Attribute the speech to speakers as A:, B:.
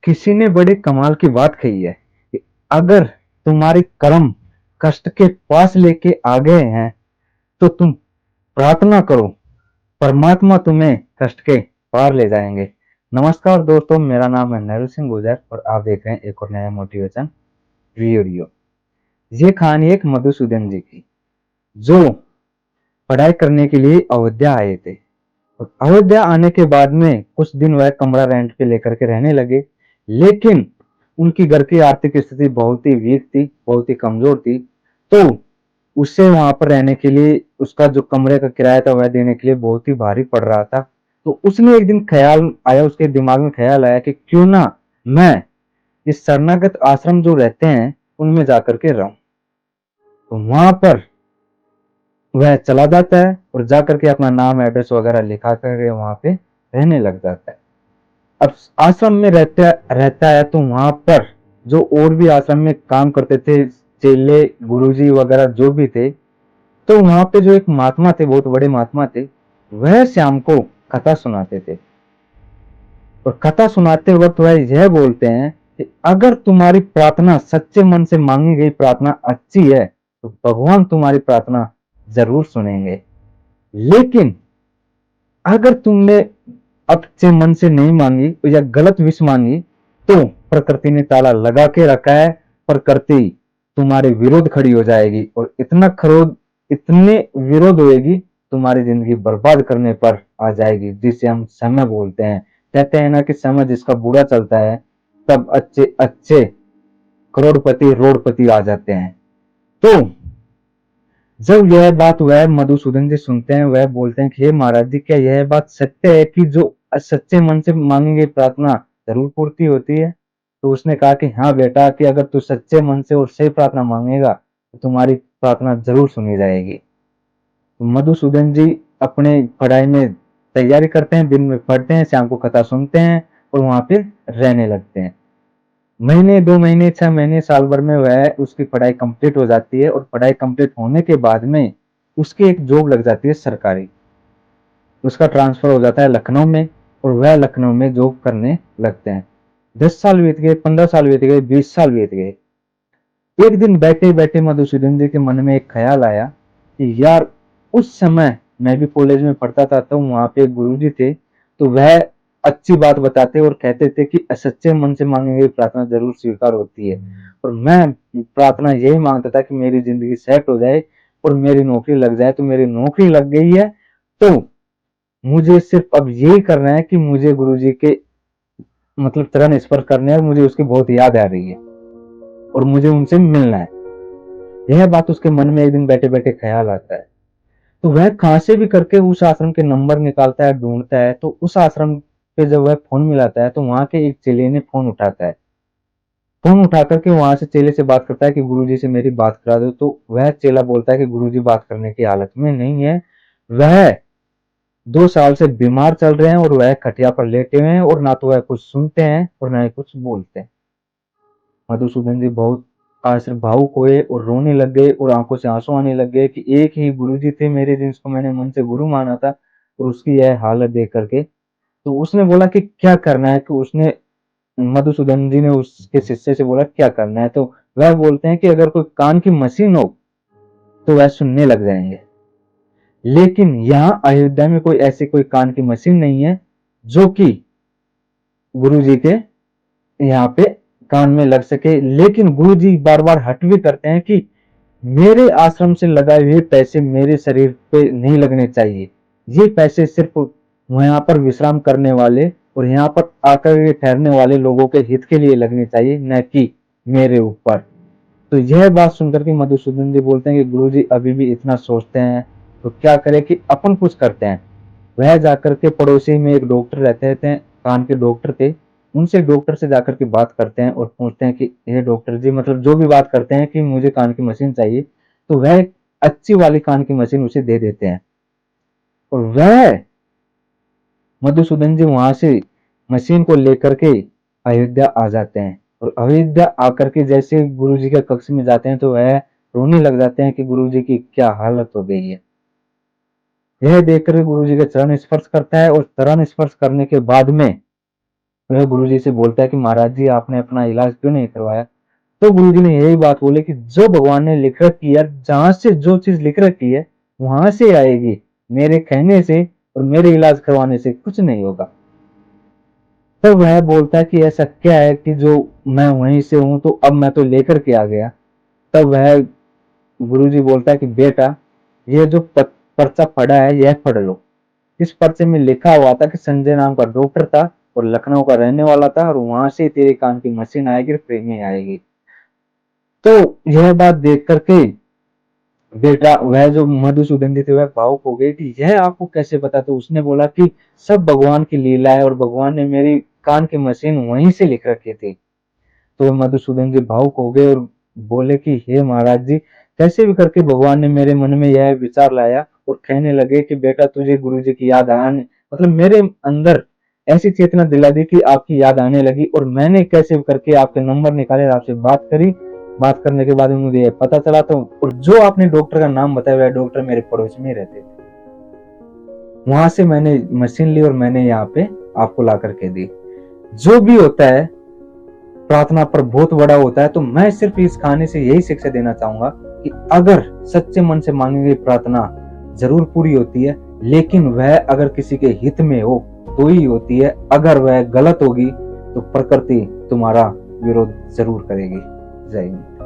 A: किसी ने बड़े कमाल की बात कही है कि अगर तुम्हारे कर्म कष्ट के पास लेके आ गए हैं तो तुम प्रार्थना करो, परमात्मा तुम्हें कष्ट के पार ले जाएंगे। नमस्कार दोस्तों, मेरा नाम है नैरू सिंह गुजर और आप देख रहे हैं एक और नया मोटिवेशन वीडियो। ये कहानी एक मधुसूदन जी की, जो पढ़ाई करने के लिए अयोध्या आए थे। और अयोध्या आने के बाद में कुछ दिन वह कमरा रेंट पे लेकर के रहने लगे, लेकिन उनकी घर की आर्थिक स्थिति बहुत ही वीक थी, बहुत ही कमजोर थी। तो उसे वहां पर रहने के लिए उसका जो कमरे का किराया था वह देने के लिए बहुत ही भारी पड़ रहा था। तो उसने एक दिन ख्याल आया, उसके दिमाग में ख्याल आया कि क्यों ना मैं इस शरणागत आश्रम जो रहते हैं उनमें जाकर के रहूं। तो वहां पर वह चला जाता है और जाकर के अपना नाम एड्रेस वगैरह लिखा करके वहां पे रहने लग जाता है। अब आश्रम में रहता है तो वहां पर जो और भी आश्रम में काम करते थे, चेले गुरुजी वगैरह जो भी थे, तो वहां पे जो एक महात्मा थे, बहुत बड़े महात्मा थे, वह श्याम को कथा सुनाते थे। और कथा सुनाते वक्त वह यह बोलते हैं कि अगर तुम्हारी प्रार्थना सच्चे मन से मांगी गई प्रार्थना अच्छी है तो भगवान तुम्हारी प्रार्थना जरूर सुनेंगे। लेकिन अगर तुमने अच्छे मन से नहीं मांगी या गलत विष मांगी तो प्रकृति ने ताला लगा के रखा है। प्रकृति तुम्हारे विरोध खड़ी हो जाएगी और इतने विरोध होएगी, तुम्हारी जिंदगी बर्बाद करने पर आ जाएगी, जिसे हम समय बोलते हैं। कहते हैं ना कि समय जिसका बुरा चलता है तब अच्छे अच्छे करोड़पति रोड़पति आ जाते हैं। तो जब यह बात वह मधुसूदन जी सुनते हैं, वह बोलते हैं कि हे महाराज जी, क्या यह बात सत्य है कि जो सच्चे मन से मांगी गई प्रार्थना जरूर पूर्ति होती है? तो उसने कहा कि हाँ बेटा, कि अगर तू सच्चे मन से और सही प्रार्थना मांगेगा तो तुम्हारी प्रार्थना जरूर सुनी जाएगी। तो मधुसूदन जी अपने पढ़ाई में तैयारी करते हैं, दिन में पढ़ते हैं, शाम को कथा सुनते हैं और वहां पे रहने लगते हैं। महीने 2 महीने 6 महीने साल भर में वह उसकी पढ़ाई कंप्लीट हो जाती है और पढ़ाई कंप्लीट होने के बाद में उसकी एक जॉब लग जाती है सरकारी। उसका ट्रांसफर हो जाता है लखनऊ में और वह लखनऊ में जॉब करने लगते हैं। 10 साल बीत गए, 15 साल बीत गए, 20 साल बीत गए। एक दिन बैठे बैठे मधुसूदन जी के मन में एक ख्याल आया कि यार, उस समय मैं भी कॉलेज में पढ़ता था तो वहां पे एक गुरु जी थे, तो वह अच्छी बात बताते और कहते थे कि सच्चे मन से मांगी गई प्रार्थना जरूर स्वीकार होती है। और मैं प्रार्थना यही मांगता था कि मेरी जिंदगी सेट हो जाए और मेरी नौकरी लग जाए। तो मेरी नौकरी लग गई है, तो मुझे सिर्फ अब यही करना है कि मुझे गुरु जी के मतलब चरण स्पर्श करने हैं और मुझे उसकी बहुत याद आ रही है और मुझे उनसे मिलना है। यह बात उसके मन में एक दिन बैठे बैठे ख्याल आता है। तो वह कहां से भी करके उस आश्रम के नंबर निकालता है, ढूंढता है। तो उस आश्रम पे जब वह फोन मिलाता है तो वहां के एक चेले ने फोन उठाता है। फोन उठा करके वहां से चेले से बात करता है कि गुरुजी से मेरी बात करा दो। तो वह चेला बोलता है कि गुरुजी बात करने की हालत में नहीं है, वह 2 साल से बीमार चल रहे हैं और वह खटिया पर लेटे हुए हैं और ना तो वह कुछ सुनते हैं और ना ही कुछ बोलते हैं। मधुसूदन जी बहुत आश्चर्य भावुक हुए और रोने लग गए और आंखों से आंसू आने लग गए कि एक ही गुरुजी थे मेरे, जिसको मैंने मन से गुरु माना था, और उसकी यह हालत देख करके। तो उसने बोला कि क्या करना है, कि उसने मधुसूदन जी ने उसके शिष्य से बोला क्या करना है। तो वह बोलते हैं कि अगर कोई कान की मशीन हो तो वह सुनने लग जाएंगे। लेकिन यहाँ अयोध्या में कोई ऐसी कोई कान की मशीन नहीं है जो कि गुरु जी के यहाँ पे कान में लग सके। लेकिन गुरु जी बार बार हट भी करते हैं कि मेरे आश्रम से लगाए हुए पैसे मेरे शरीर पे नहीं लगने चाहिए। ये पैसे सिर्फ यहाँ पर विश्राम करने वाले और यहाँ पर आकर ठहरने वाले लोगों के हित के लिए लगने चाहिए, न कि मेरे ऊपर। तो यह बात सुनकर के मधुसूदन जी बोलते हैं कि गुरु जी अभी भी इतना सोचते हैं तो क्या करें कि अपन कुछ करते हैं। वह जाकर के पड़ोसी में एक डॉक्टर रहते थे, कान के डॉक्टर थे, उनसे डॉक्टर से जाकर के बात करते हैं और पूछते हैं कि ये डॉक्टर जी, मतलब जो भी बात करते हैं कि मुझे कान की मशीन चाहिए। तो वह एक अच्छी वाली कान की मशीन उसे दे देते हैं और वह मधुसूदन जी वहां से मशीन को लेकर के अयोध्या आ जाते हैं। और अयोध्या आकर के जैसे गुरु जी के कक्ष में जाते हैं तो वह रोने लग जाते हैं कि गुरु जी की क्या हालत हो गई है। यह देखकर गुरु जी के चरण स्पर्श करता है और चरण स्पर्श करने के बाद में वह गुरुजी से बोलता है कि महाराज जी आपने अपना इलाज क्यों नहीं करवाया। तो गुरुजी ने यही बात बोले कि जो भगवान ने लिख रखी है, जहां से जो चीज लिख रखी है वहां से आएगी, मेरे कहने से और मेरे इलाज करवाने से कुछ नहीं होगा। तो वह बोलता है कि ऐसा क्या है कि जो मैं वहीं से हूं तो अब मैं तो लेकर के आ गया। तब वह गुरुजी बोलता है कि बेटा ये जो पर्चा पड़ा है यह पढ़ लो। इस पर्चे में लिखा हुआ था कि संजय नाम का डॉक्टर था और लखनऊ का रहने वाला था और वहां से तेरे कान की मशीन आएगी और फ्री में आएगी। तो यह बात देख करके बेटा वह जो मधुसूदन जी थे वह भावुक हो गए कि यह आपको कैसे पता। तो उसने बोला कि सब भगवान की लीला है और भगवान ने मेरी कान की मशीन वहीं से लिख रखी थी। तो मधुसूदन जी भावुक हो गए और बोले कि हे महाराज जी कैसे भी करके भगवान ने मेरे मन में यह विचार लाया। और कहने लगे कि बेटा तुझे गुरु जी की याद आने, मतलब मेरे अंदर ऐसी चेतना दिला दी कि आपकी याद आने लगी और मैंने कैसे भी करके आपके नंबर निकाले, आपसे बात करी। बात करने के बाद मुझे पता चला तो, और जो आपने डॉक्टर का नाम बताया वह डॉक्टर मेरे पड़ोस में रहते थे। वहां से मैंने मशीन ली और मैंने यहाँ पे आपको ला करके दी। जो भी होता है प्रार्थना पर बहुत बड़ा होता है। तो मैं सिर्फ इस कहानी से यही शिक्षा देना चाहूंगा कि अगर सच्चे मन से मांगी गई प्रार्थना जरूर पूरी होती है, लेकिन वह अगर किसी के हित में हो तो ही होती है। अगर वह गलत होगी तो प्रकृति तुम्हारा विरोध जरूर करेगी। जय हिंद।